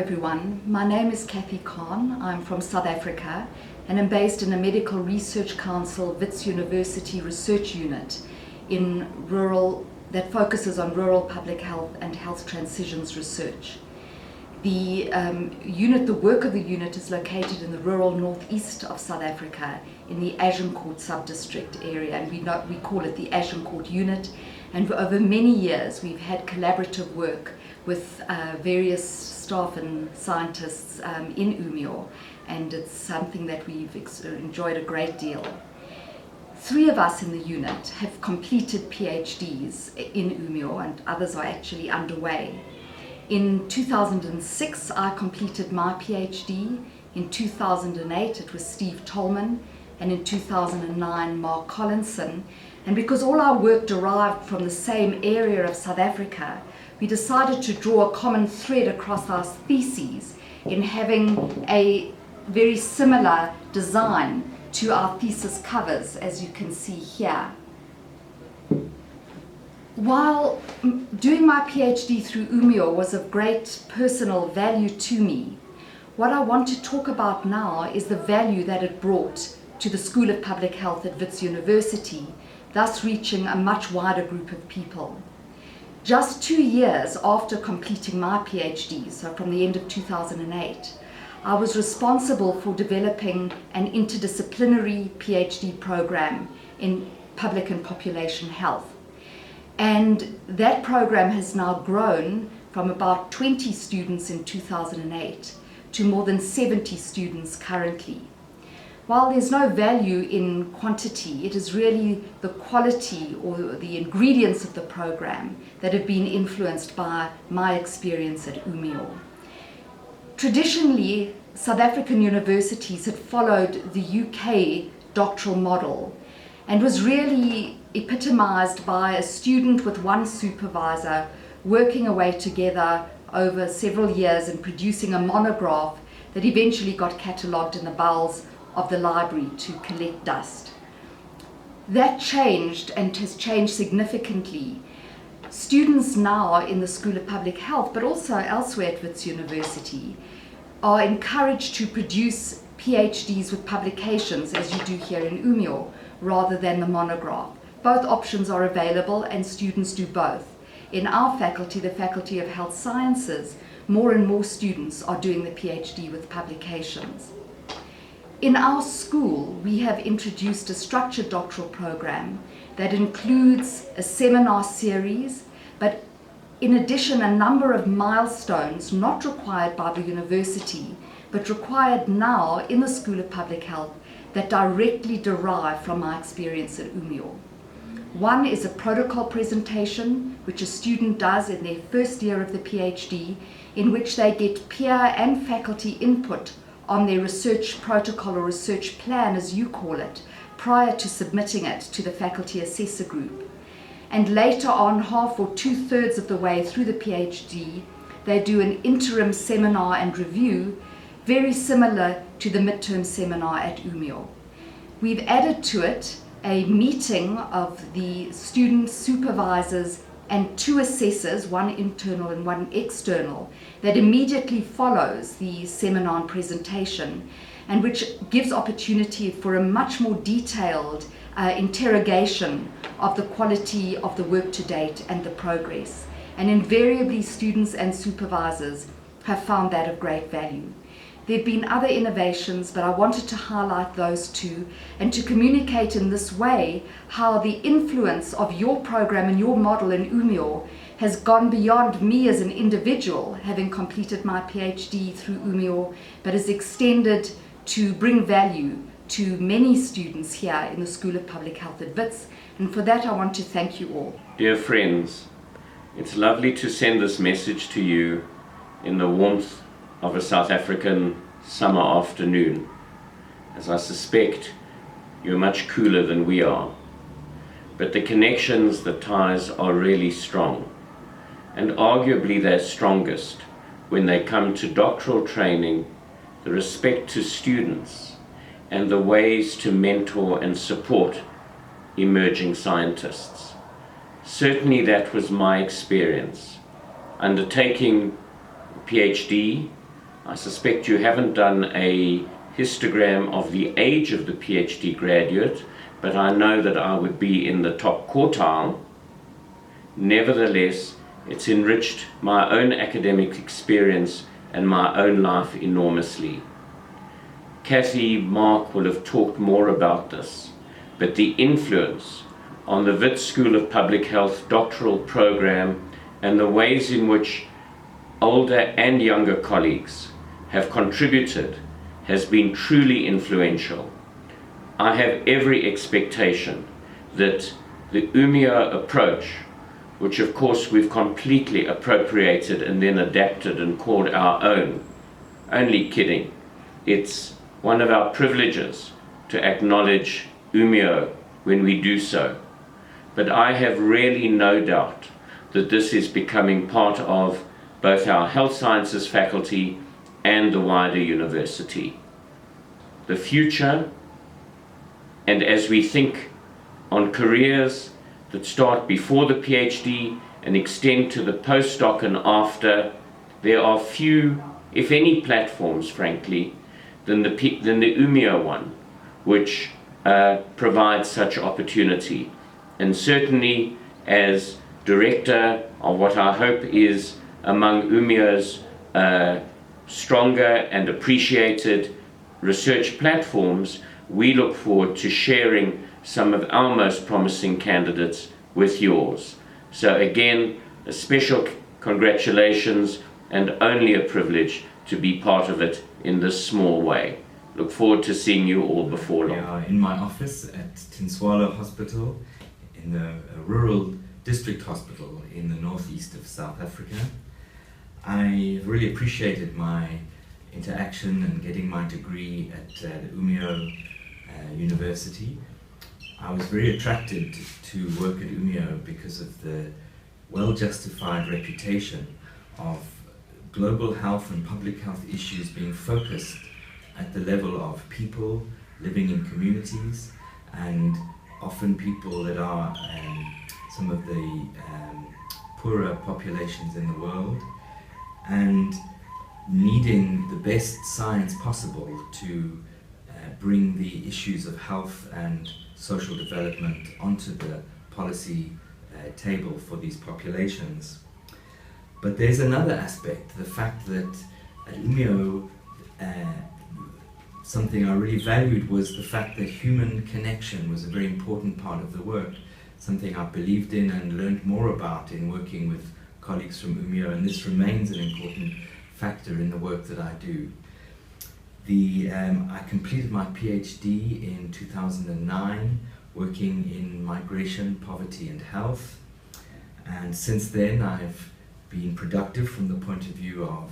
everyone, my name is Kathy Khan. I'm from South Africa and I'm based in a Medical Research Council Wits University Research Unit that focuses on rural public health and health transitions research. The work of the unit is located in the rural northeast of South Africa in the Agincourt sub-district area, and we call it the Agincourt Unit. And for over many years we've had collaborative work with various staff and scientists in Umea, and it's something that we've enjoyed a great deal. 3 of us in the unit have completed PhDs in Umea, and others are actually underway. In 2006, I completed my PhD. In 2008, it was Steve Tolman, and in 2009, Mark Collinson. And because all our work derived from the same area of South Africa, we decided to draw a common thread across our theses in having a very similar design to our thesis covers, as you can see here. While doing my PhD through Umea was of great personal value to me, what I want to talk about now is the value that it brought to the School of Public Health at Wits University, thus reaching a much wider group of people. Just 2 years after completing my PhD, so from the end of 2008, I was responsible for developing an interdisciplinary PhD program in public and population health. And that program has now grown from about 20 students in 2008 to more than 70 students currently. While there's no value in quantity, it is really the quality or the ingredients of the program that have been influenced by my experience at Umea. Traditionally, South African universities had followed the UK doctoral model and was really epitomized by a student with one supervisor working away together over several years and producing a monograph that eventually got catalogued in the bowels of the library to collect dust. That changed and has changed significantly. Students now in the School of Public Health, but also elsewhere at Wits University, are encouraged to produce PhDs with publications, as you do here in Umea, rather than the monograph. Both options are available and students do both. In our faculty, the Faculty of Health Sciences, more and more students are doing the PhD with publications. In our school, we have introduced a structured doctoral program that includes a seminar series, but in addition, a number of milestones not required by the university, but required now in the School of Public Health that directly derive from my experience at Umea. One is a protocol presentation, which a student does in their first year of the PhD, in which they get peer and faculty input on their research protocol or research plan, as you call it, prior to submitting it to the faculty assessor group. And later on, half or 2/3 of the way through the PhD, they do an interim seminar and review, very similar to the midterm seminar at Umea. We've added to it a meeting of the student supervisors and 2 assessors, one internal and one external, that immediately follows the seminar and presentation, and which gives opportunity for a much more detailed interrogation of the quality of the work to date and the progress. And invariably, students and supervisors have found that of great value. There have been other innovations, but I wanted to highlight those 2 and to communicate in this way how the influence of your program and your model in Umea has gone beyond me as an individual, having completed my PhD through Umea, but has extended to bring value to many students here in the School of Public Health at Wits, and for that I want to thank you all. Dear friends, it's lovely to send this message to you in the warmth of a South African summer afternoon, as I suspect you're much cooler than we are. But the connections, the ties are really strong, and arguably they're strongest when they come to doctoral training, the respect to students, and the ways to mentor and support emerging scientists. Certainly that was my experience. Undertaking a PhD I suspect you haven't done a histogram of the age of the PhD graduate, but I know that I would be in the top quartile. Nevertheless, it's enriched my own academic experience and my own life enormously. Kathy, Mark will have talked more about this, but the influence on the Wits School of Public Health doctoral program and the ways in which older and younger colleagues have contributed has been truly influential. I have every expectation that the Umea approach, which of course we've completely appropriated and then adapted and called our own, only kidding, it's one of our privileges to acknowledge Umea when we do so. But I have really no doubt that this is becoming part of both our health sciences faculty and the wider university. The future, and as we think on careers that start before the PhD and extend to the postdoc and after, there are few, if any, platforms, frankly, than the Umea one, which provides such opportunity. And certainly as director of what I hope is among Umea's stronger and appreciated research platforms, we look forward to sharing some of our most promising candidates with yours. So again, a special congratulations and only a privilege to be part of it in this small way. Look forward to seeing you all before long. We are in my office at Tinswalo Hospital, in the rural district hospital in the northeast of South Africa. I really appreciated my interaction and getting my degree at the Umea University. I was very attracted to work at Umea because of the well-justified reputation of global health and public health issues being focused at the level of people living in communities, and often people that are some of the poorer populations in the world, and needing the best science possible to bring the issues of health and social development onto the policy table for these populations. But there's another aspect, the fact that at Umea, something I really valued was the fact that human connection was a very important part of the work, something I believed in and learned more about in working with colleagues from Umea, and this remains an important factor in the work that I do. I completed my PhD in 2009, working in migration, poverty and health, and since then I've been productive from the point of view of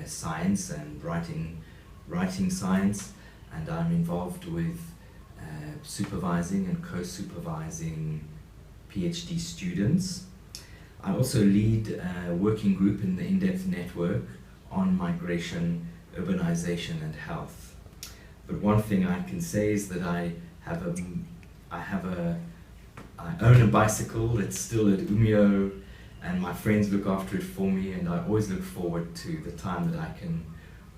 science and writing science, and I'm involved with supervising and co-supervising PhD students. I also lead a working group in the in-depth network on migration, urbanization and health. But one thing I can say is that I own a bicycle that's still at Umea, and my friends look after it for me, and I always look forward to the time that I can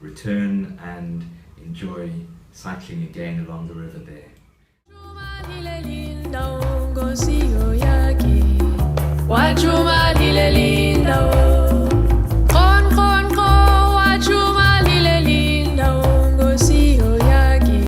return and enjoy cycling again along the river there. Wachuma lile linda